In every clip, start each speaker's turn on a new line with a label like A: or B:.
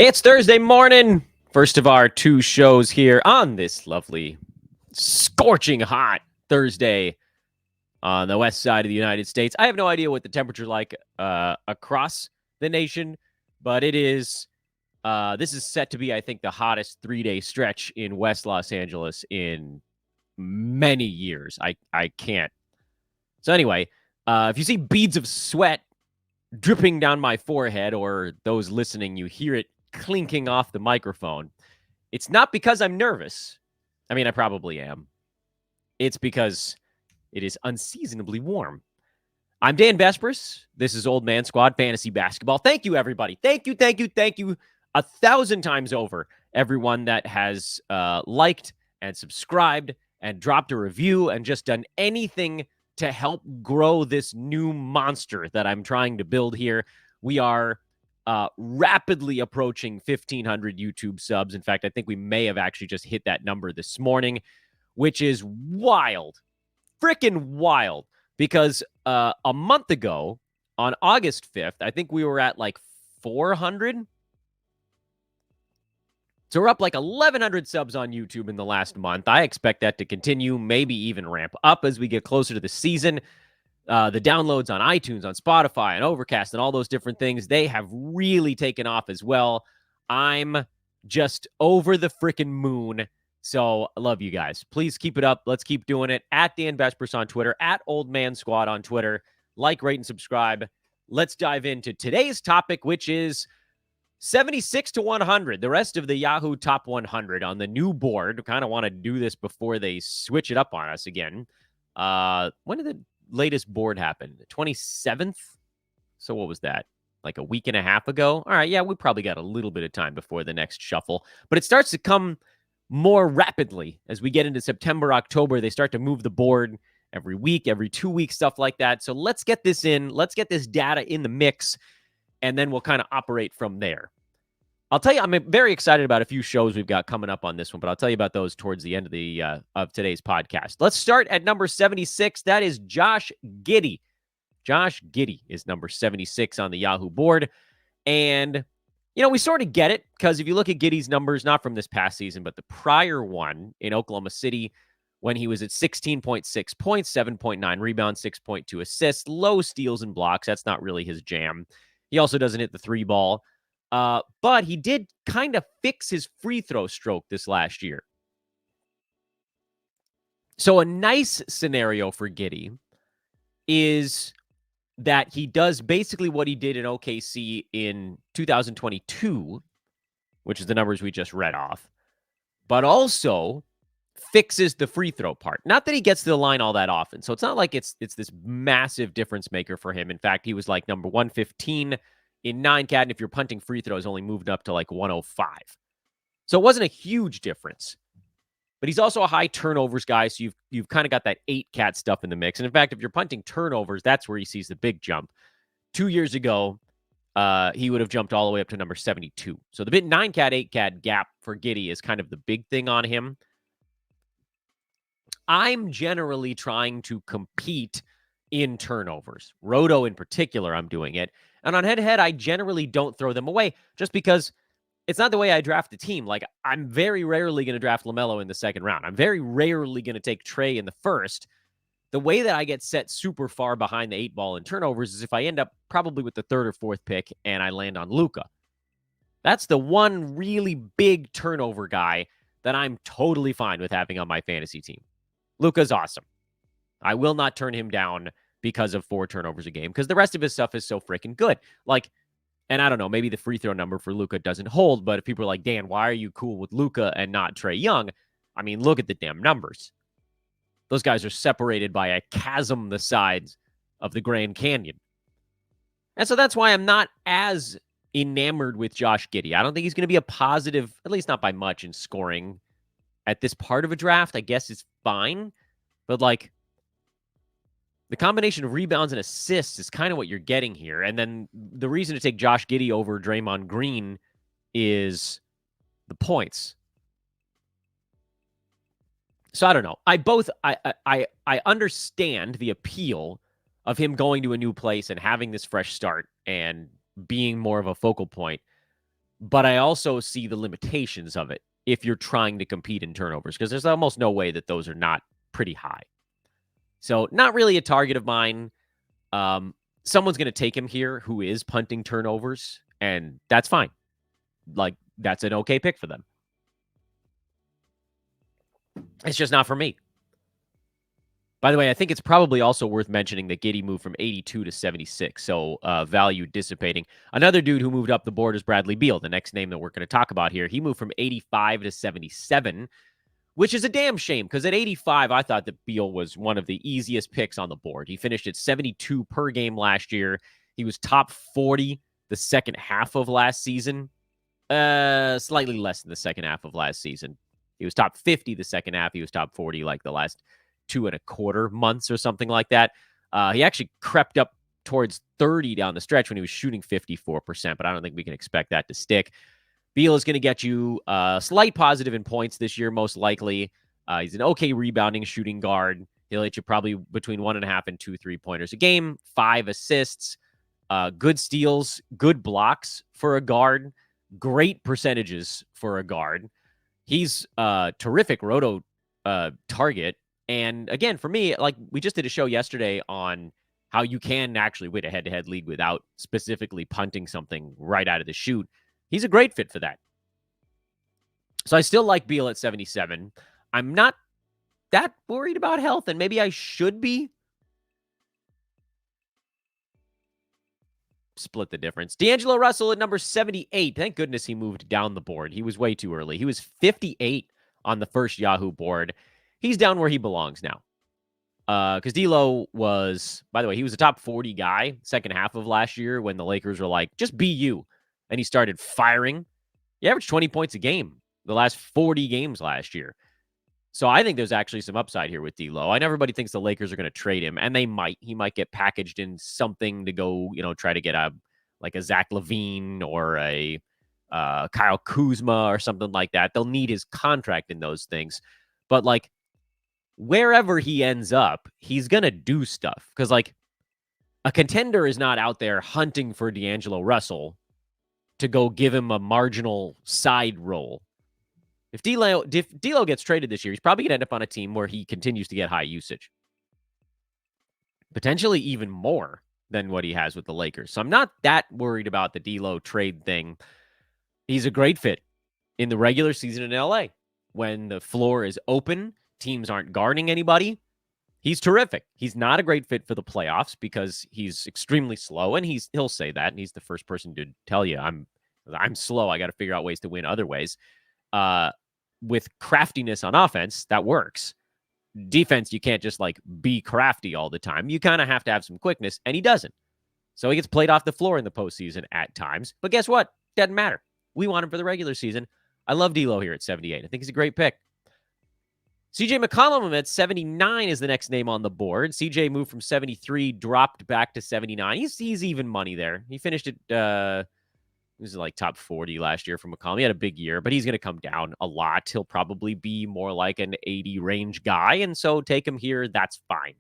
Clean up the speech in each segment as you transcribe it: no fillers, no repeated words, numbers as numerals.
A: It's Thursday morning. First of our two shows here on this lovely, scorching hot Thursday on the west side of the United States. I have no idea what the temperature like across the nation, but it is. This is set to be, I think, the hottest 3-day stretch in West Los Angeles in many years. I can't. So anyway, if you see beads of sweat dripping down my forehead, or those listening, you hear it clinking off the microphone, it's not because I'm nervous. I mean, I probably am. It's because it is unseasonably warm. I'm Dan Vespers. This is Old Man Squad Fantasy Basketball. Thank you, everybody. Thank you 1,000 times over, everyone that has liked and subscribed and dropped a review and just done anything to help grow this new monster that I'm trying to build here. We are rapidly approaching 1,500 YouTube subs. In fact, I think we may have actually just hit that number this morning, which is wild, freaking wild, because a month ago on August 5th, I think we were at like 400. So we're up like 1,100 subs on YouTube in the last month. I expect that to continue, maybe even ramp up as we get closer to the season. The downloads on iTunes, on Spotify, and Overcast, and all those different things, they have really taken off as well. I'm just over the freaking moon. So I love you guys. Please keep it up. Let's keep doing it. At Dan Vespers on Twitter, at Old Man Squad on Twitter. Like, rate, and subscribe. Let's dive into today's topic, which is 76 to 100, the rest of the Yahoo Top 100 on the new board. Kind of want to do this before they switch it up on us again. When did the latest board happen? The 27th? So what was that? Like a week and a half ago? All right, yeah, we probably got a little bit of time before the next shuffle. But it starts to come more rapidly as we get into September, October. They start to move the board every week, every 2 weeks, stuff like that. So let's get this in. Let's get this data in the mix, and then we'll kind of operate from there. I'll tell you, I'm very excited about a few shows we've got coming up on this one, but I'll tell you about those towards the end of the of today's podcast. Let's start at number 76. That is Josh Giddey. Josh Giddey is number 76 on the Yahoo board. And, you know, we sort of get it, because if you look at Giddey's numbers, not from this past season, but the prior one in Oklahoma City, when he was at 16.6 points, 7.9 rebounds, 6.2 assists, low steals and blocks. That's not really his jam. He also doesn't hit the three ball. But he did kind of fix his free throw stroke this last year. So a nice scenario for Giddey is that he does basically what he did in OKC in 2022, which is the numbers we just read off, but also fixes the free throw part. Not that he gets to the line all that often. So it's not like it's this massive difference maker for him. In fact, he was like number 115 in 9-cat, and if you're punting free throws, only moved up to like 105. So it wasn't a huge difference. But he's also a high turnovers guy, so you've kind of got that 8-cat stuff in the mix. And in fact, if you're punting turnovers, that's where he sees the big jump. 2 years ago, he would have jumped all the way up to number 72. So the bit 9-cat, 8-cat gap for Giddey is kind of the big thing on him. I'm generally trying to compete in turnovers. Roto in particular, I'm doing it. And on head-to-head, I generally don't throw them away, just because it's not the way I draft the team. Like, I'm very rarely going to draft LaMelo in the second round. I'm very rarely going to take Trey in the first. The way that I get set super far behind the 8 ball in turnovers is if I end up probably with the 3rd or 4th pick and I land on Luka. That's the one really big turnover guy that I'm totally fine with having on my fantasy team. Luka's awesome. I will not turn him down because of 4 turnovers a game, because the rest of his stuff is so freaking good. Like, and I don't know, maybe the free throw number for Luka doesn't hold, but if people are like, Dan, why are you cool with Luka and not Trae Young? I mean, look at the damn numbers. Those guys are separated by a chasm the size of the Grand Canyon. And so that's why I'm not as enamored with Josh Giddey. I don't think he's going to be a positive, at least not by much, in scoring at this part of a draft. I guess is fine, but like, the combination of rebounds and assists is kind of what you're getting here. And then the reason to take Josh Giddey over Draymond Green is the points. So I don't know. I understand the appeal of him going to a new place and having this fresh start and being more of a focal point. But I also see the limitations of it if you're trying to compete in turnovers, because there's almost no way that those are not pretty high. So not really a target of mine. Someone's going to take him here who is punting turnovers, and that's fine. Like, that's an okay pick for them. It's just not for me. By the way, I think it's probably also worth mentioning that Giddey moved from 82 to 76, so value dissipating. Another dude who moved up the board is Bradley Beal, the next name that we're going to talk about here. He moved from 85 to 77, which is a damn shame, because at 85, I thought that Beal was one of the easiest picks on the board. He finished at 72 per game last year. He was top 40 the second half of last season. Slightly less than the second half of last season. He was top 50 the second half. He was top 40 like the last 2.25 months or something like that. He actually crept up towards 30 down the stretch when he was shooting 54%, but I don't think we can expect that to stick. Beal is going to get you a slight positive in points this year, most likely. He's an okay rebounding shooting guard. He'll hit you probably between 1.5 and 2 3-pointers a game, 5 assists, good steals, good blocks for a guard, great percentages for a guard. He's a terrific roto target. And again, for me, like we just did a show yesterday on how you can actually win a head-to-head league without specifically punting something right out of the chute. He's a great fit for that. So I still like Beal at 77. I'm not that worried about health, and maybe I should be. Split the difference. D'Angelo Russell at number 78. Thank goodness he moved down the board. He was way too early. He was 58 on the first Yahoo board. He's down where he belongs now. Because D'Lo was, by the way, he was a top 40 guy second half of last year when the Lakers were like, just be you. And he started firing. He averaged 20 points a game the last 40 games last year. So I think there's actually some upside here with D'Lo. I know everybody thinks the Lakers are going to trade him, and they might. He might get packaged in something to go, try to get a Zach LaVine or a Kyle Kuzma or something like that. They'll need his contract in those things. But wherever he ends up, he's going to do stuff. Because a contender is not out there hunting for D'Angelo Russell to go give him a marginal side role. If D'Lo gets traded this year, he's probably going to end up on a team where he continues to get high usage. Potentially even more than what he has with the Lakers. So I'm not that worried about the D'Lo trade thing. He's a great fit in the regular season in LA. When the floor is open, teams aren't guarding anybody. He's terrific. He's not a great fit for the playoffs because he's extremely slow, and he'll say that, and he's the first person to tell you, I'm slow. I got to figure out ways to win other ways. With craftiness on offense, that works. Defense, you can't just be crafty all the time. You kind of have to have some quickness, and he doesn't. So he gets played off the floor in the postseason at times. But guess what? Doesn't matter. We want him for the regular season. I love D'Lo here at 78. I think he's a great pick. CJ McCollum at 79 is the next name on the board. CJ moved from 73, dropped back to 79. He's even money there. He finished at this is top 40 last year for McCollum. He had a big year, but he's going to come down a lot. He'll probably be more like an 80 range guy, and so take him here. That's fine.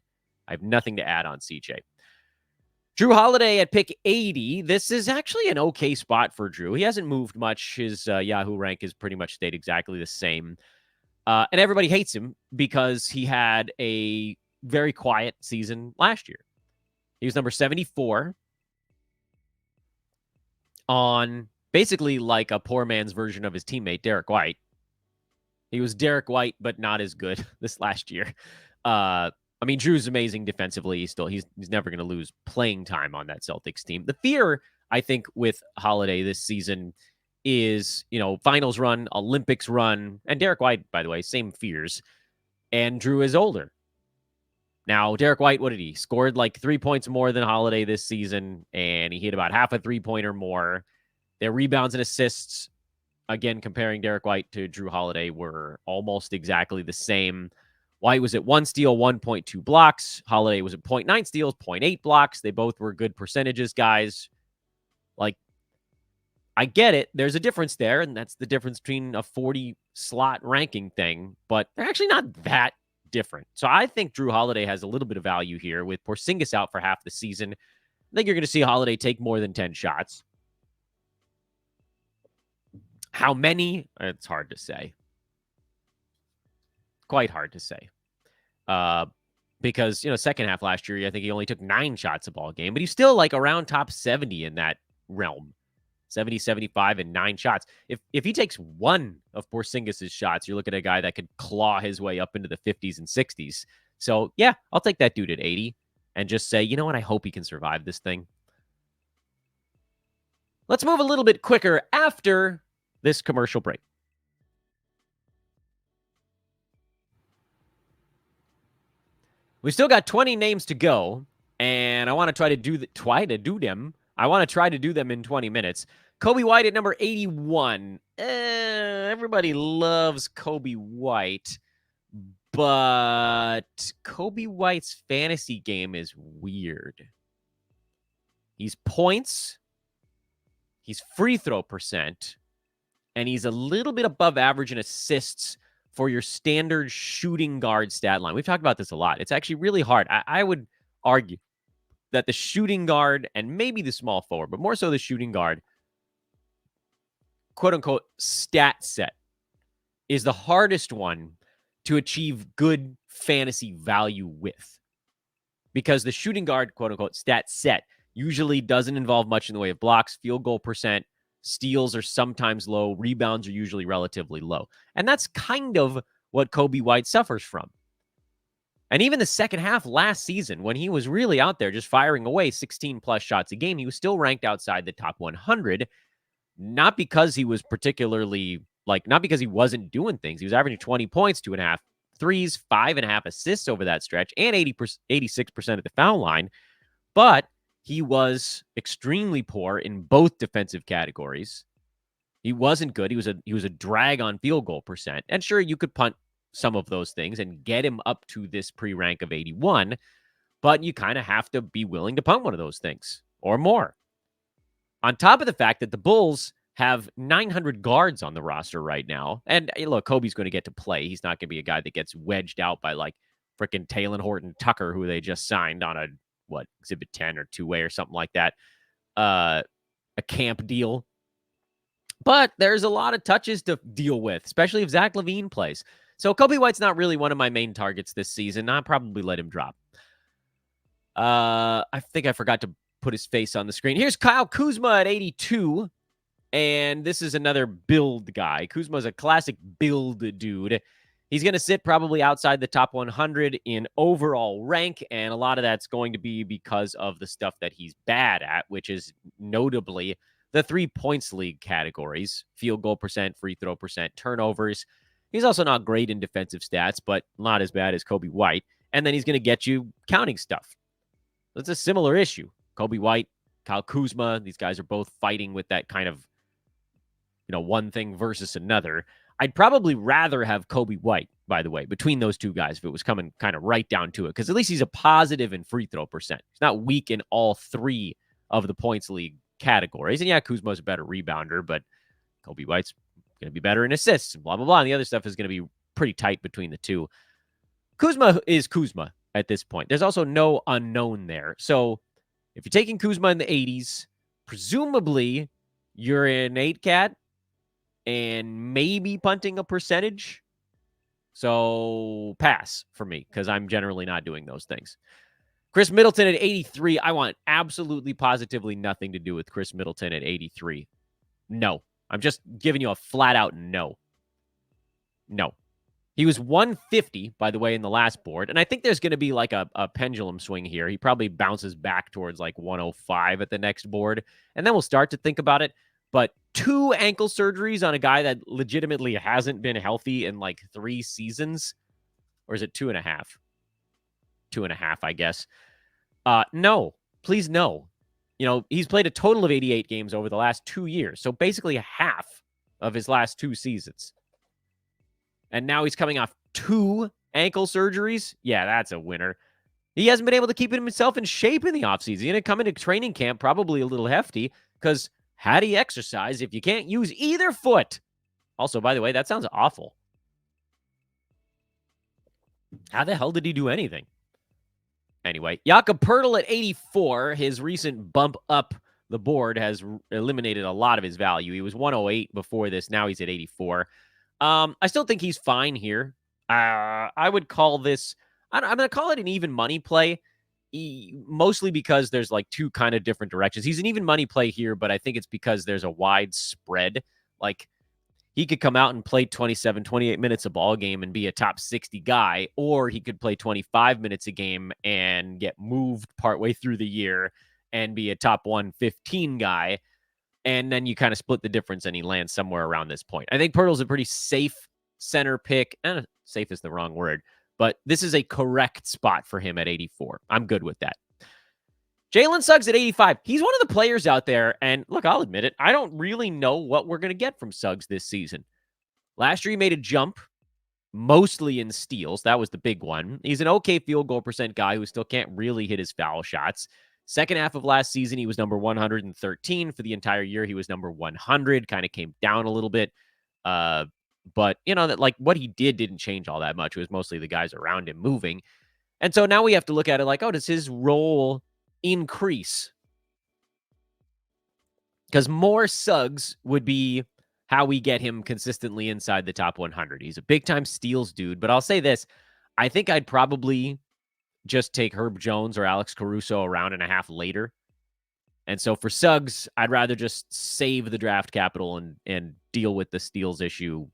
A: I have nothing to add on CJ. Jrue Holiday at pick 80. This is actually an okay spot for Jrue. He hasn't moved much. His Yahoo rank has pretty much stayed exactly the same. And everybody hates him because he had a very quiet season last year. He was number 74 on basically a poor man's version of his teammate, Derek White. He was Derek White, but not as good this last year. Drew's amazing defensively. He's never going to lose playing time on that Celtics team. The fear, I think, with Holiday this season is, finals run, Olympics run, and Derek White, by the way, same fears. And Jrue is older. Now, Derek White, what did he? Scored 3 points more than Holiday this season, and he hit about half a three-pointer more. Their rebounds and assists, again, comparing Derek White to Jrue Holiday, were almost exactly the same. White was at 1 steal, 1.2 blocks. Holiday was at 0.9 steals, 0.8 blocks. They both were good percentages, guys. I get it. There's a difference there, and that's the difference between a 40-slot ranking thing, but they're actually not that different. So I think Jrue Holiday has a little bit of value here with Porzingis out for half the season. I think you're going to see Holiday take more than 10 shots. How many? It's hard to say. Quite hard to say. Because, second half last year, I think he only took 9 shots a ball game, but he's still like around top 70 in that realm. 70, 75, and 9 shots. If he takes one of Porzingis' shots, you're looking at a guy that could claw his way up into the 50s and 60s. So, yeah, I'll take that dude at 80 and just say, you know what? I hope he can survive this thing. Let's move a little bit quicker after this commercial break. We still got 20 names to go, and I want to try to do them. I want to try to do them in 20 minutes. Coby White at number 81. Everybody loves Coby White, but Coby White's fantasy game is weird. He's points, he's free throw percent, and he's a little bit above average in assists for your standard shooting guard stat line. We've talked about this a lot. It's actually really hard. I would argue that the shooting guard and maybe the small forward, but more so the shooting guard, quote unquote, stat set is the hardest one to achieve good fantasy value with. Because the shooting guard, quote unquote, stat set usually doesn't involve much in the way of blocks, field goal percent, steals are sometimes low, rebounds are usually relatively low. And that's kind of what Coby White suffers from. And even the second half last season, when he was really out there just firing away 16 plus shots a game, he was still ranked outside the top 100. Not because he was particularly, not because he wasn't doing things. He was averaging 20 points, 2.5 threes, 5.5 assists over that stretch, and 86% at the foul line. But he was extremely poor in both defensive categories. He wasn't good. He was a drag on field goal percent. And sure, you could punt some of those things and get him up to this pre-rank of 81, but you kind of have to be willing to punt one of those things or more. On top of the fact that the Bulls have 900 guards on the roster right now. And look, Kobe's going to get to play. He's not going to be a guy that gets wedged out by freaking Talen Horton-Tucker, who they just signed on Exhibit 10 or two-way or something like that. A camp deal. But there's a lot of touches to deal with, especially if Zach LaVine plays. So Coby White's not really one of my main targets this season. I'll probably let him drop. I think I forgot to put his face on the screen. Here's Kyle Kuzma at 82. And this is another build guy. Kuzma's a classic build dude. He's going to sit probably outside the top 100 in overall rank, and a lot of that's going to be because of the stuff that he's bad at, which is notably the 3 points league categories: field goal percent, free throw percent, turnovers. He's also not great in defensive stats, but not as bad as Coby White. And then he's going to get you counting stuff. That's a similar issue. Coby White, Kyle Kuzma, these guys are both fighting with that kind of, one thing versus another. I'd probably rather have Coby White, by the way, between those two guys if it was coming kind of right down to it, because at least he's a positive in free throw percent. He's not weak in all 3 of the points league categories. And yeah, Kuzma's a better rebounder, but Coby White's going to be better in assists and blah, blah, blah. And the other stuff is going to be pretty tight between the two. Kuzma is Kuzma at this point. There's also no unknown there. So if you're taking Kuzma in the 80s, presumably you're an 8-cat and maybe punting a percentage. So pass for me, because I'm generally not doing those things. Khris Middleton at 83. I want absolutely positively nothing to do with Khris Middleton at 83. No. I'm just giving you a flat out no. No. He was 150, by the way, in the last board. And I think there's going to be a pendulum swing here. He probably bounces back towards 105 at the next board. And then we'll start to think about it. But 2 ankle surgeries on a guy that legitimately hasn't been healthy in 3 seasons. Or is it 2.5? 2.5, I guess. No. Please no. He's played a total of 88 games over the last 2 years. So basically half of his last 2 seasons. And now he's coming off 2 ankle surgeries. Yeah, that's a winner. He hasn't been able to keep himself in shape in the offseason. He's going to come into training camp probably a little hefty, because how do you exercise if you can't use either foot? Also, by the way, that sounds awful. How the hell did he do anything? Anyway, Jakob Poeltl at 84. His recent bump up the board has eliminated a lot of his value. He was 108 before this. Now he's at 84. I still think he's fine here. I would call this, I'm going to call it an even money play, mostly because there's like two kind of different directions. He's an even money play here, but I think it's because there's a wide spread. Like, he could come out and play 27, 28 minutes a ball game and be a top 60 guy, or he could play 25 minutes a game and get moved partway through the year and be a top 115 guy. And then you kind of split the difference and he lands somewhere around this point. I think Poeltl's a pretty safe center pick. Safe is the wrong word, but this is a correct spot for him at 84. I'm good with that. Jalen Suggs at 85. He's one of the players out there, and look, I'll admit it, I don't really know what we're going to get from Suggs this season. Last year, he made a jump, mostly in steals. That was the big one. He's an okay field goal percent guy who still can't really hit his foul shots. Second half of last season, he was number 113. For the entire year, he was number 100. Kind of came down a little bit. But, that like what he didn't change all that much. It was mostly the guys around him moving. And so now we have to look at it like, does his role increase? Because more Suggs would be how we get him consistently inside the top 100. He's a big-time steals dude, but I'll say this. I think I'd probably just take Herb Jones or Alex Caruso a round and a half later. And so for Suggs, I'd rather just save the draft capital and deal with the steals issue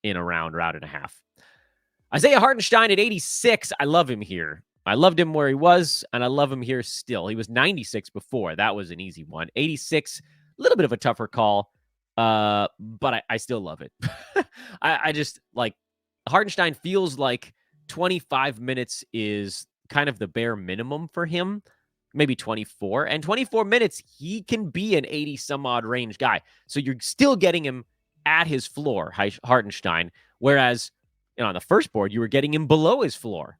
A: in a round and a half. Isaiah Hartenstein at 86. I love him here. I loved him where he was, and I love him here still. He was 96 before. That was an easy one. 86, a little bit of a tougher call, but I still love it. I just, like, Hartenstein feels like 25 minutes is kind of the bare minimum for him, maybe 24. And 24 minutes, he can be an 80-some-odd range guy. So you're still getting him at his floor, Hartenstein, whereas on the first board, you were getting him below his floor.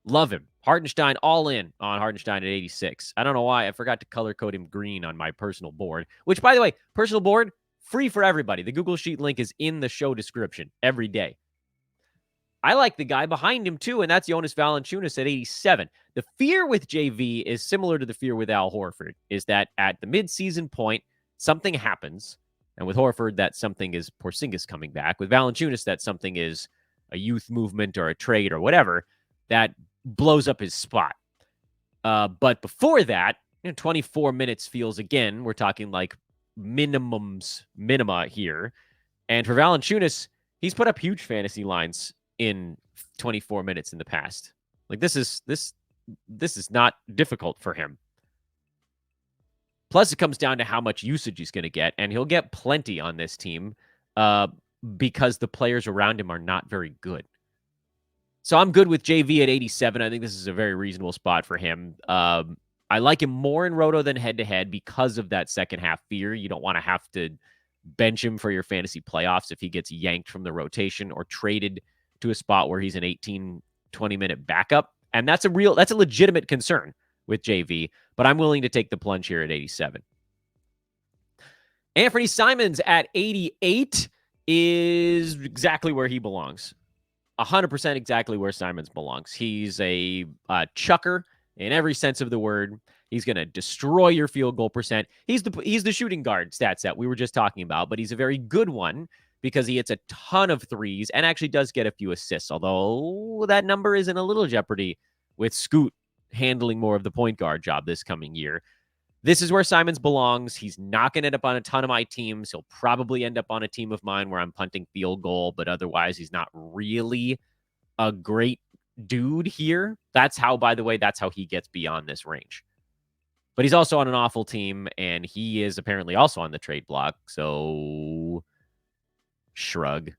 A: Love him. Hartenstein, all in on Hartenstein at 86. I don't know why. I forgot to color code him green on my personal board, which, by the way, personal board, free for everybody. The Google Sheet link is in the show description every day. I like the guy behind him, too, and that's Jonas Valanciunas at 87. The fear with JV is similar to the fear with Al Horford, is that at the midseason point, something happens. And with Horford, that something is Porzingis coming back. With Valanciunas, that something is a youth movement or a trade or whatever that blows up his spot. But before that, 24 minutes feels, again, we're talking like minima here. And for Valanciunas, he's put up huge fantasy lines in 24 minutes in the past. Like, this is not difficult for him. Plus, it comes down to how much usage he's going to get, and he'll get plenty on this team because the players around him are not very good. So I'm good with JV at 87. I think this is a very reasonable spot for him. I like him more in Roto than head-to-head because of that second half fear. You don't want to have to bench him for your fantasy playoffs if he gets yanked from the rotation or traded to a spot where he's an 18, 20-minute backup. And that's a legitimate concern with JV, but I'm willing to take the plunge here at 87. Anfernee Simons at 88 is exactly where he belongs. 100% exactly where Simons belongs. He's a chucker in every sense of the word. He's going to destroy your field goal percent. He's the shooting guard stat set we were just talking about, but he's a very good one because he hits a ton of threes and actually does get a few assists, although that number is in a little jeopardy with Scoot handling more of the point guard job this coming year. This is where Simons belongs. He's not going to end up on a ton of my teams. He'll probably end up on a team of mine where I'm punting field goal, but otherwise he's not really a great dude here. That's how he gets beyond this range. But he's also on an awful team, and he is apparently also on the trade block, so shrug.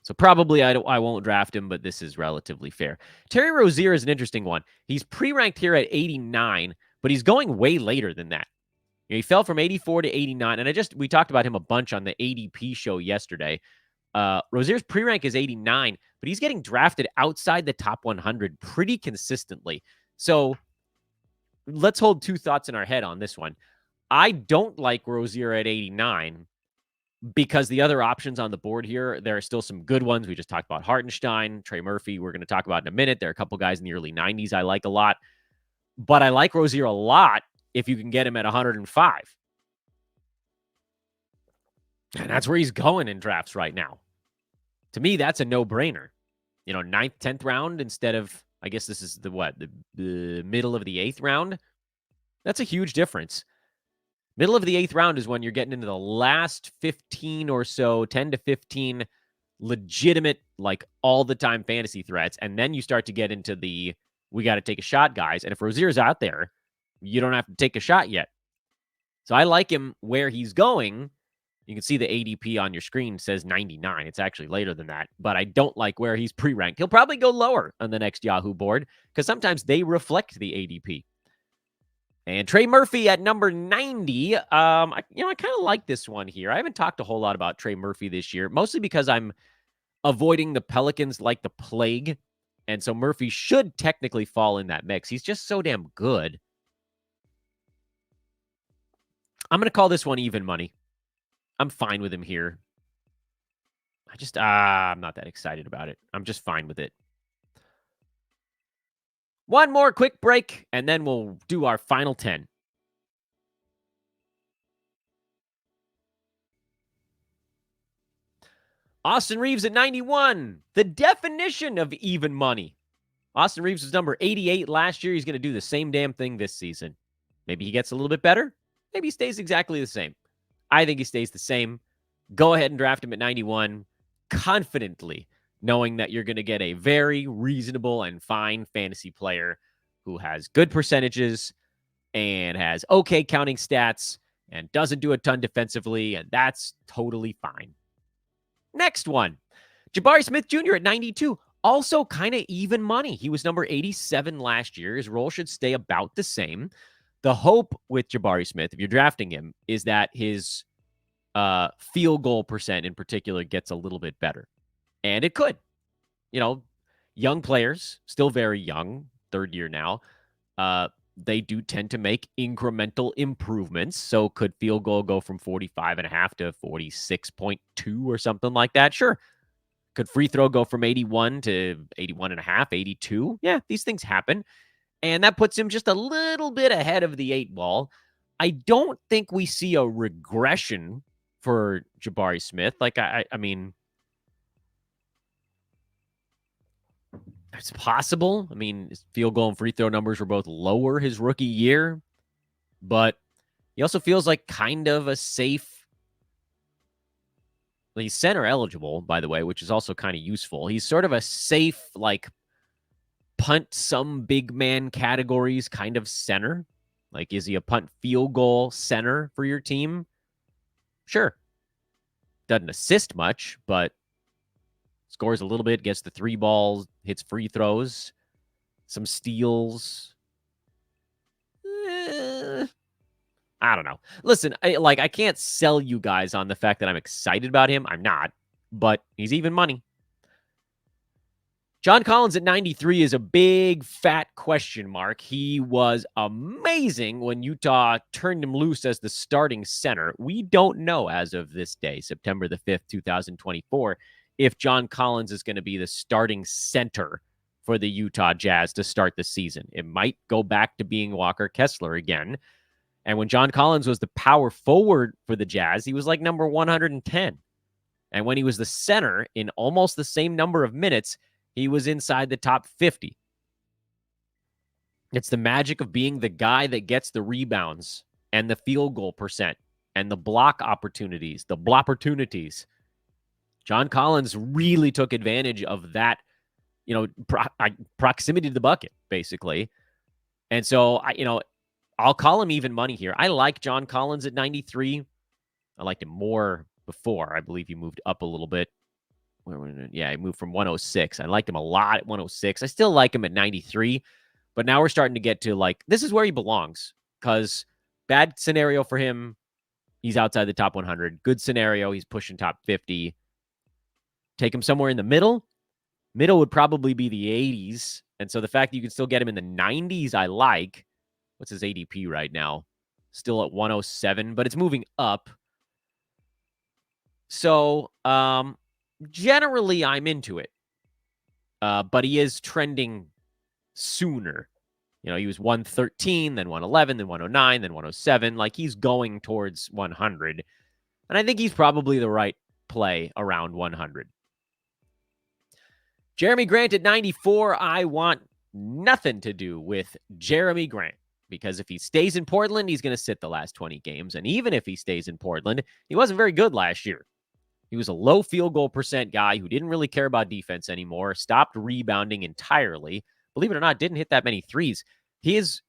A: So probably I won't draft him, but this is relatively fair. Terry Rozier is an interesting one. He's pre-ranked here at 89, but he's going way later than that. He fell from 84 to 89, and we talked about him a bunch on the ADP show yesterday. Rozier's pre-rank is 89, but he's getting drafted outside the top 100 pretty consistently. So let's hold two thoughts in our head on this one. I don't like Rozier at 89 because the other options on the board here, there are still some good ones. We just talked about Hartenstein, Trey Murphy, we're going to talk about in a minute. There are a couple guys in the early 90s I like a lot. But I like Rozier a lot if you can get him at 105. And that's where he's going in drafts right now. To me, that's a no-brainer. 9th, 10th round instead of, I guess this is the middle of the 8th round. That's a huge difference. Middle of the 8th round is when you're getting into the last 15 or so, 10 to 15 legitimate, like all-the-time fantasy threats. And then you start to get into the, we got to take a shot, guys. And if Rozier's out there, you don't have to take a shot yet. So I like him where he's going. You can see the ADP on your screen says 99. It's actually later than that, but I don't like where he's pre-ranked. He'll probably go lower on the next Yahoo board because sometimes they reflect the ADP. And Trey Murphy at number 90. I kind of like this one here. I haven't talked a whole lot about Trey Murphy this year, mostly because I'm avoiding the Pelicans like the plague. And so Murphy should technically fall in that mix. He's just so damn good. I'm going to call this one even money. I'm fine with him here. I'm not that excited about it. I'm just fine with it. One more quick break, and then we'll do our final 10. Austin Reaves at 91. The definition of even money. Austin Reaves was number 88 last year. He's going to do the same damn thing this season. Maybe he gets a little bit better. Maybe he stays exactly the same. I think he stays the same. Go ahead and draft him at 91 confidently, knowing that you're going to get a very reasonable and fine fantasy player who has good percentages and has okay counting stats and doesn't do a ton defensively, and that's totally fine. Next one, Jabari Smith Jr. at 92. Also kind of even money. He was number 87 last year. His role should stay about the same. The hope with Jabari Smith, if you're drafting him, is that his field goal percent in particular gets a little bit better. And it could. Young players, still very young, third year now, they do tend to make incremental improvements. So could field goal go from 45.5 to 46.2 or something like that? Sure. Could free throw go from 81 to 81.5, 82? Yeah, these things happen. And that puts him just a little bit ahead of the 8 ball. I don't think we see a regression for Jabari Smith. Like, I mean, it's possible. I mean, his field goal and free throw numbers were both lower his rookie year, but he also feels like kind of a safe. He's center eligible, by the way, which is also kind of useful. He's sort of a safe, like, punt some big man categories kind of center. Like, is he a punt field goal center for your team? Sure. Doesn't assist much, but scores a little bit, gets the 3 balls, hits free throws, some steals. I don't know. Listen, I can't sell you guys on the fact that I'm excited about him. I'm not, but he's even money. John Collins at 93 is a big, fat question mark. He was amazing when Utah turned him loose as the starting center. We don't know as of this day, September the 5th, 2024, if John Collins is going to be the starting center for the Utah Jazz to start the season. It might go back to being Walker Kessler again. And when John Collins was the power forward for the Jazz, he was like number 110. And when he was the center in almost the same number of minutes, he was inside the top 50. It's the magic of being the guy that gets the rebounds and the field goal percent and the block opportunities, the blopportunities. John Collins really took advantage of that, proximity to the bucket, basically. And so, I'll call him even money here. I like John Collins at 93. I liked him more before. I believe he moved up a little bit. Yeah, he moved from 106. I liked him a lot at 106. I still like him at 93. But now we're starting to get to, this is where he belongs. Because bad scenario for him, he's outside the top 100. Good scenario, he's pushing top 50. Take him somewhere in the middle. Middle would probably be the 80s. And so the fact that you can still get him in the 90s, I like. What's his ADP right now? Still at 107, but it's moving up. So, generally, I'm into it. But he is trending sooner. He was 113, then 111, then 109, then 107. Like, he's going towards 100. And I think he's probably the right play around 100. Jerami Grant at 94. I want nothing to do with Jerami Grant, because if he stays in Portland, he's going to sit the last 20 games. And even if he stays in Portland, he wasn't very good last year. He was a low field goal percent guy who didn't really care about defense anymore, stopped rebounding entirely. Believe it or not, didn't hit that many threes. His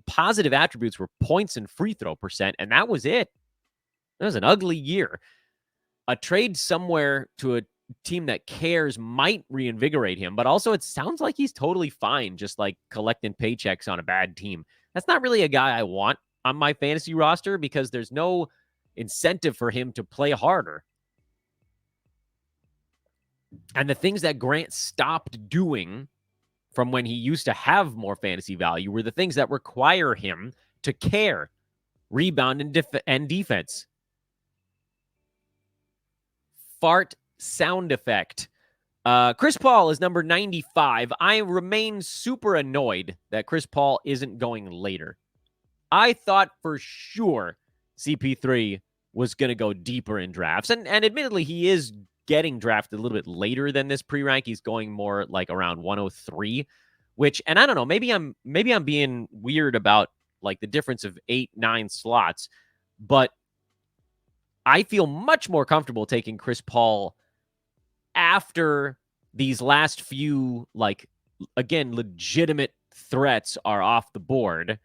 A: positive attributes were points and free throw percent, and that was it. It was an ugly year. A trade somewhere to a team that cares might reinvigorate him, but also it sounds like he's totally fine just like collecting paychecks on a bad team. That's not really a guy I want on my fantasy roster because there's no incentive for him to play harder. And the things that Grant stopped doing from when he used to have more fantasy value were the things that require him to care, rebound and defense. Fart sound effect. Chris Paul is number 95. I remain super annoyed that Chris Paul isn't going later. I thought for sure CP3 was going to go deeper in drafts. And admittedly, he is getting drafted a little bit later than this pre-rank. He's going more like around 103, which, and I don't know, maybe I'm being weird about like the difference of 8-9 slots, but I feel much more comfortable taking Chris Paul after these last few, like, again, legitimate threats are off the board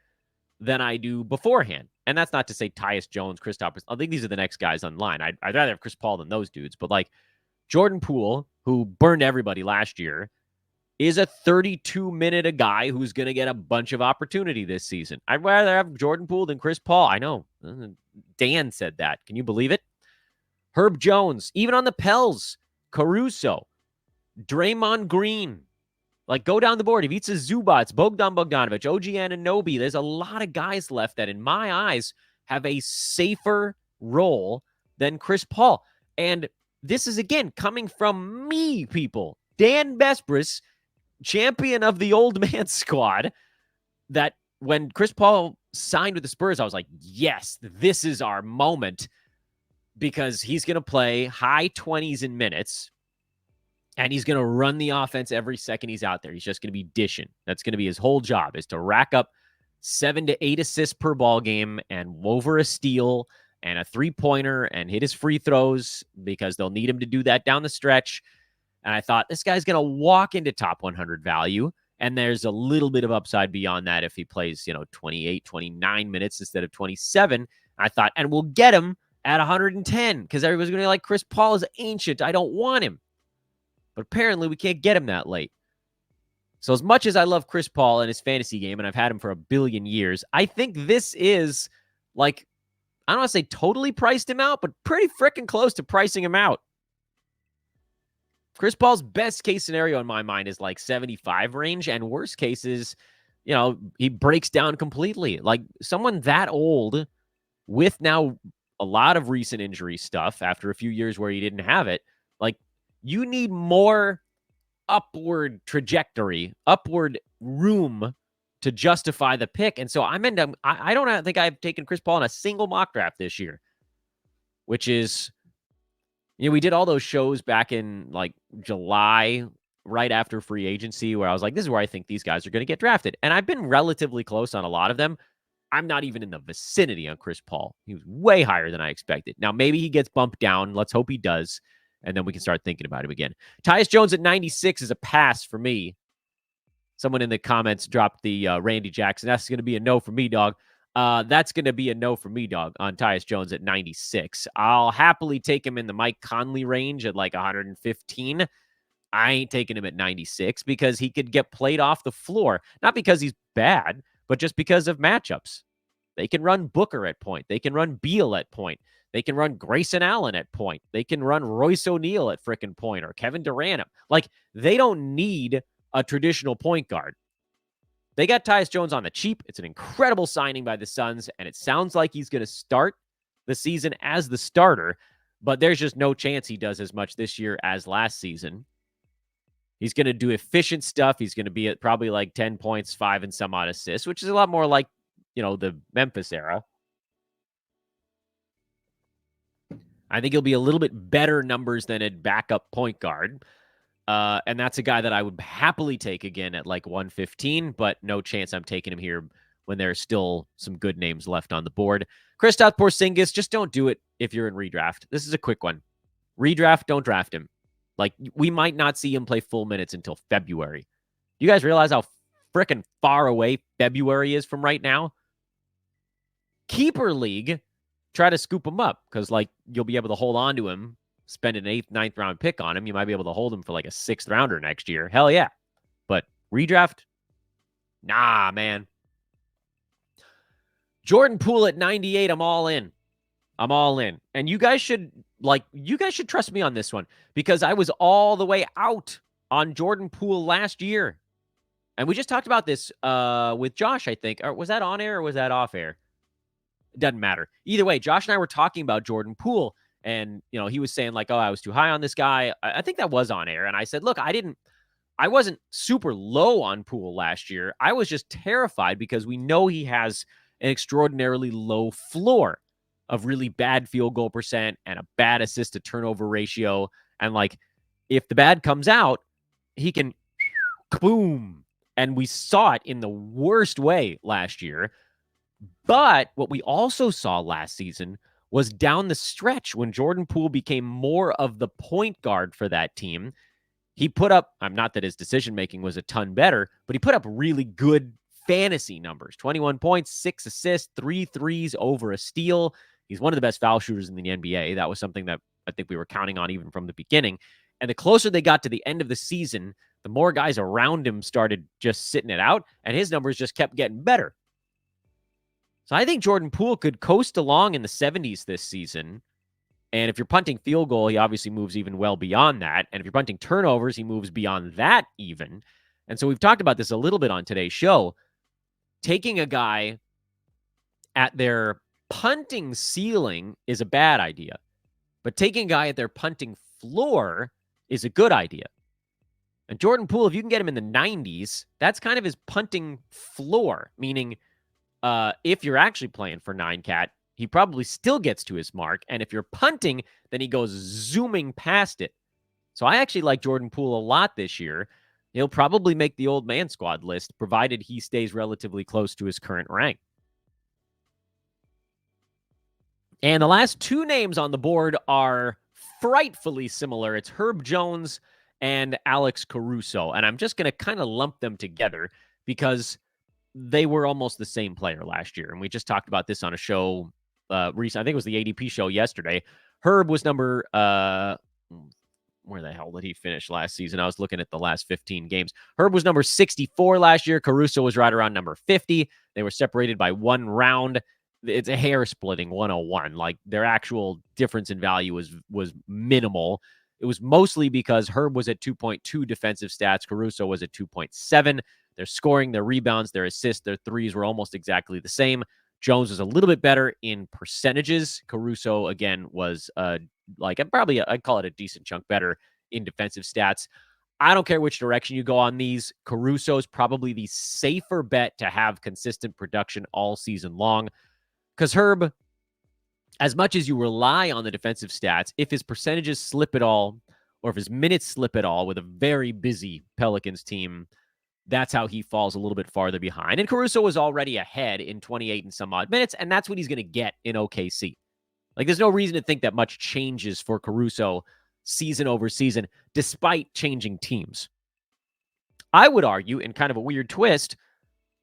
A: than I do beforehand. And that's not to say Tyus Jones, Kristaps. I think these are the next guys on line. I'd rather have Chris Paul than those dudes. But like Jordan Poole, who burned everybody last year, is a 32-minute a guy who's going to get a bunch of opportunity this season. I'd rather have Jordan Poole than Chris Paul. I know. Dan said that. Can you believe it? Herb Jones, even on the Pels, Caruso, Draymond Green. Like, go down the board. Ivica Zubats, Bogdan Bogdanovic, OG Anunoby. There's a lot of guys left that, in my eyes, have a safer role than Chris Paul. And this is, again, coming from me, people. Dan Besbris, champion of the old man squad, that when Chris Paul signed with the Spurs, I was like, yes, this is our moment, because he's going to play high 20s in minutes, and he's going to run the offense every second he's out there. He's just going to be dishing. That's going to be his whole job, is to rack up 7 to 8 assists per ball game and over a steal and a three-pointer and hit his free throws, because they'll need him to do that down the stretch. And I thought, this guy's going to walk into top 100 value, and there's a little bit of upside beyond that if he plays, 28, 29 minutes instead of 27. I thought, and we'll get him at 110, because everybody's going to be like, Chris Paul is ancient. I don't want him. But apparently we can't get him that late. So as much as I love Chris Paul and his fantasy game, and I've had him for a billion years, I think this is like, I don't want to say totally priced him out, but pretty freaking close to pricing him out. Chris Paul's best case scenario in my mind is like 75 range, and worst case is, he breaks down completely. Like, someone that old with now a lot of recent injury stuff after a few years where he didn't have it, like, you need more upward trajectory, upward room to justify the pick. And so I don't think I've taken Chris Paul in a single mock draft this year, which is, we did all those shows back in like July, right after free agency, where I was like, this is where I think these guys are going to get drafted. And I've been relatively close on a lot of them. I'm not even in the vicinity on Chris Paul. He was way higher than I expected. Now, maybe he gets bumped down. Let's hope he does. And then we can start thinking about him again. Tyus Jones at 96 is a pass for me. Someone in the comments dropped the Randy Jackson. That's going to be a no for me, dog. That's going to be a no for me, dog, on Tyus Jones at 96. I'll happily take him in the Mike Conley range at like 115. I ain't taking him at 96 because he could get played off the floor. Not because he's bad, but just because of matchups. They can run Booker at point. They can run Beal at point. They can run Grayson Allen at point. They can run Royce O'Neal at frickin' point, or Kevin Durant. Like, they don't need a traditional point guard. They got Tyus Jones on the cheap. It's an incredible signing by the Suns, and it sounds like he's going to start the season as the starter, but there's just no chance he does as much this year as last season. He's going to do efficient stuff. He's going to be at probably like 10 points, 5 and some odd assists, which is a lot more like, the Memphis era. I think he'll be a little bit better numbers than a backup point guard. And that's a guy that I would happily take again at like 115, but no chance I'm taking him here when there's still some good names left on the board. Kristaps Porzingis, just don't do it if you're in redraft. This is a quick one. Redraft, don't draft him. Like, we might not see him play full minutes until February. You guys realize how freaking far away February is from right now? Keeper league, try to scoop him up because, like, you'll be able to hold on to him, spend an 8th, 9th round pick on him. You might be able to hold him for like a 6th rounder next year. Hell yeah. But redraft, nah, man. Jordan Poole at 98, I'm all in. I'm all in. And you guys should trust me on this one because I was all the way out on Jordan Poole last year. And we just talked about this with Josh, I think. Or was that on air or was that off air? It doesn't matter. Either way, Josh and I were talking about Jordan Poole. And, he was saying like, oh, I was too high on this guy. I think that was on air. And I said, look, I wasn't super low on Poole last year. I was just terrified because we know he has an extraordinarily low floor of really bad field goal percent and a bad assist to turnover ratio. And like, if the bad comes out, he can boom. And we saw it in the worst way last year. But what we also saw last season was down the stretch when Jordan Poole became more of the point guard for that team. He put up, not that his decision-making was a ton better, but he put up really good fantasy numbers. 21 points, 6 assists, 3 threes over a steal. He's one of the best foul shooters in the NBA. That was something that I think we were counting on even from the beginning. And the closer they got to the end of the season, the more guys around him started just sitting it out, and his numbers just kept getting better. So I think Jordan Poole could coast along in the 70s this season. And if you're punting field goal, he obviously moves even well beyond that. And if you're punting turnovers, he moves beyond that even. And so we've talked about this a little bit on today's show. Taking a guy at their punting ceiling is a bad idea. But taking a guy at their punting floor is a good idea. And Jordan Poole, if you can get him in the 90s, that's kind of his punting floor, meaning if you're actually playing for 9-cat, he probably still gets to his mark. And if you're punting, then he goes zooming past it. So I actually like Jordan Poole a lot this year. He'll probably make the old man squad list, provided he stays relatively close to his current rank. And the last 2 names on the board are frightfully similar. It's Herb Jones and Alex Caruso. And I'm just going to kind of lump them together because they were almost the same player last year. And we just talked about this on a show recent. I think it was the ADP show yesterday. Herb was number, where the hell did he finish last season? I was looking at the last 15 games. Herb was number 64 last year. Caruso was right around number 50. They were separated by 1 round. It's a hair splitting 101. Like, their actual difference in value was minimal. It was mostly because Herb was at 2.2 defensive stats. Caruso was at 2.7. Their scoring, their rebounds, their assists, their threes were almost exactly the same. Jones was a little bit better in percentages. Caruso, again, was I'd call it a decent chunk better in defensive stats. I don't care which direction you go on these. Caruso is probably the safer bet to have consistent production all season long. Because Herb, as much as you rely on the defensive stats, if his percentages slip at all, or if his minutes slip at all with a very busy Pelicans team, that's how he falls a little bit farther behind. And Caruso was already ahead in 28 and some odd minutes, and that's what he's going to get in OKC. Like, there's no reason to think that much changes for Caruso season over season, despite changing teams. I would argue, in kind of a weird twist,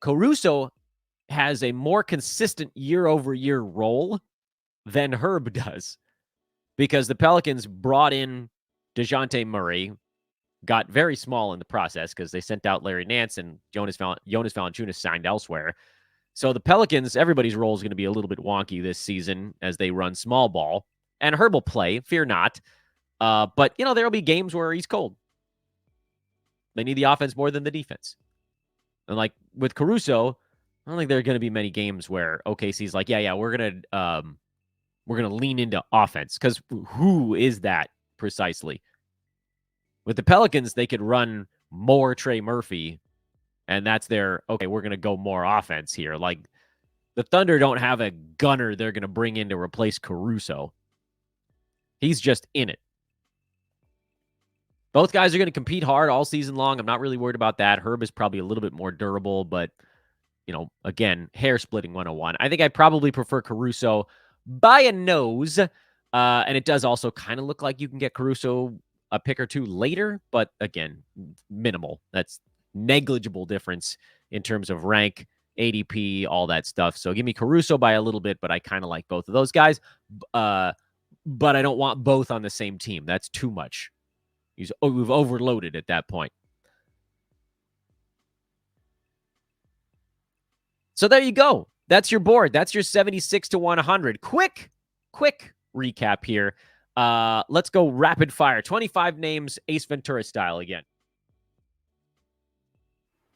A: Caruso has a more consistent year-over-year role than Herb does, because the Pelicans brought in DeJounte Murray, got very small in the process because they sent out Larry Nance and Jonas Valanciunas signed elsewhere. So the Pelicans, everybody's role is going to be a little bit wonky this season as they run small ball. And Herb will play, fear not. But, there will be games where he's cold. They need the offense more than the defense. And like with Caruso, I don't think there are going to be many games where OKC's like, we're going to lean into offense, because who is that precisely? With the Pelicans, they could run more Trey Murphy, and that's their, okay, we're going to go more offense here. Like, the Thunder don't have a gunner they're going to bring in to replace Caruso. He's just in it. Both guys are going to compete hard all season long. I'm not really worried about that. Herb is probably a little bit more durable, but, again, hair splitting 101. I think I probably prefer Caruso by a nose. And it does also kind of look like you can get Caruso a pick or two later, but again, minimal. That's negligible difference in terms of rank, ADP, all that stuff. So give me Caruso by a little bit, but I kind of like both of those guys. But I don't want both on the same team. That's too much. We've overloaded at that point. So there you go. That's your board. That's your 76 to 100. Quick recap here. Let's go rapid fire. 25 names, Ace Ventura style again.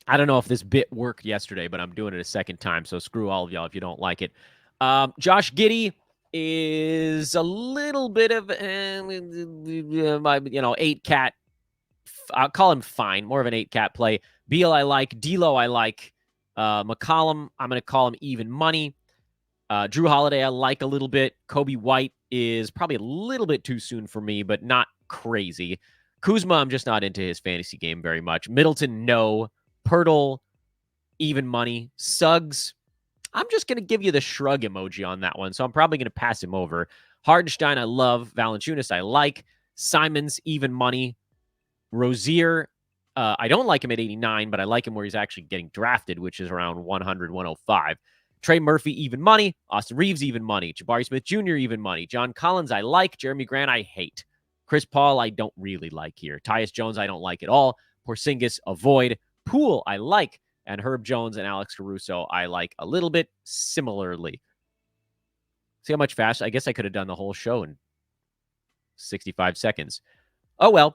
A: I don't know if this bit worked yesterday, but I'm doing it a second time, so screw all of y'all if you don't like it. Josh Giddey is a little bit of, 8-cat. I'll call him fine, more of an 8-cat play. Beal I like. D'Lo I like. McCollum, I'm going to call him even money. Jrue Holiday I like a little bit. Coby White is probably a little bit too soon for me, but not crazy. Kuzma, I'm just not into his fantasy game very much. Middleton, no. Poeltl, even money. Suggs, I'm just going to give you the shrug emoji on that one, so I'm probably going to pass him over. Hartenstein, I love. Valanciunas, I like. Simons, even money. Rozier, I don't like him at 89, but I like him where he's actually getting drafted, which is around 100, 105. Trey Murphy, even money. Austin Reeves, even money. Jabari Smith Jr., even money. John Collins, I like. Jerami Grant, I hate. Chris Paul, I don't really like here. Tyus Jones, I don't like at all. Porzingis, avoid. Poole, I like. And Herb Jones and Alex Caruso, I like a little bit similarly. See how much faster? I guess I could have done the whole show in 65 seconds. Oh, well.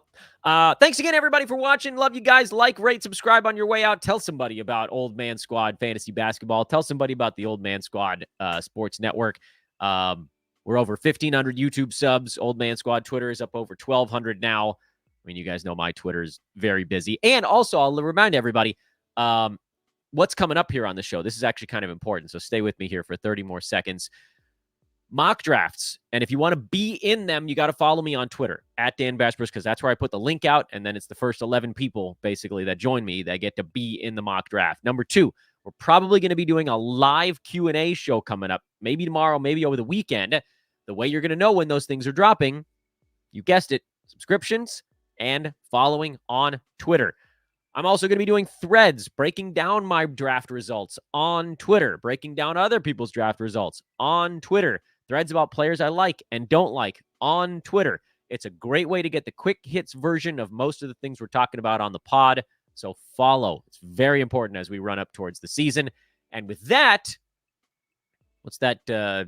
A: Thanks again, everybody, for watching. Love you guys. Like, rate, subscribe on your way out. Tell somebody about Old Man Squad Fantasy Basketball. Tell somebody about the Old Man Squad Sports Network. We're over 1,500 YouTube subs. Old Man Squad Twitter is up over 1,200 now. I mean, you guys know my Twitter is very busy. And also, I'll remind everybody what's coming up here on the show. This is actually kind of important, so stay with me here for 30 more seconds. Mock drafts. And if you want to be in them, you got to follow me on Twitter at Dan Vespers, because that's where I put the link out. And then it's the first 11 people basically that join me that get to be in the mock draft. Number 2, we're probably going to be doing a live Q&A show coming up, maybe tomorrow, maybe over the weekend. The way you're going to know when those things are dropping, you guessed it, subscriptions and following on Twitter. I'm also going to be doing threads, breaking down my draft results on Twitter, breaking down other people's draft results on Twitter. Threads about players I like and don't like on Twitter. It's a great way to get the quick hits version of most of the things we're talking about on the pod. So follow. It's very important as we run up towards the season. And with that, what's that? I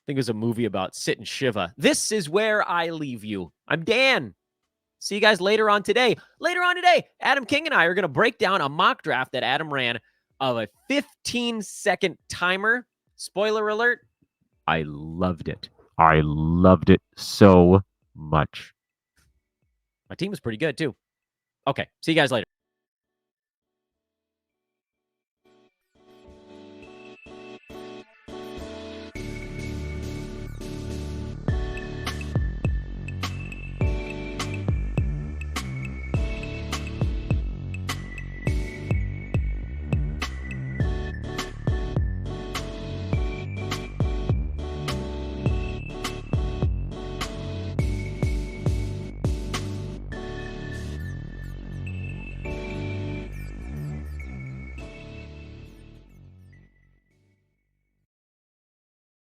A: think it was a movie about Sit and Shiva. This is where I leave you. I'm Dan. See you guys later on today. Later on today, Adam King and I are going to break down a mock draft that Adam ran of a 15-second timer. Spoiler alert. I loved it. I loved it so much. My team was pretty good, too. Okay, see you guys later.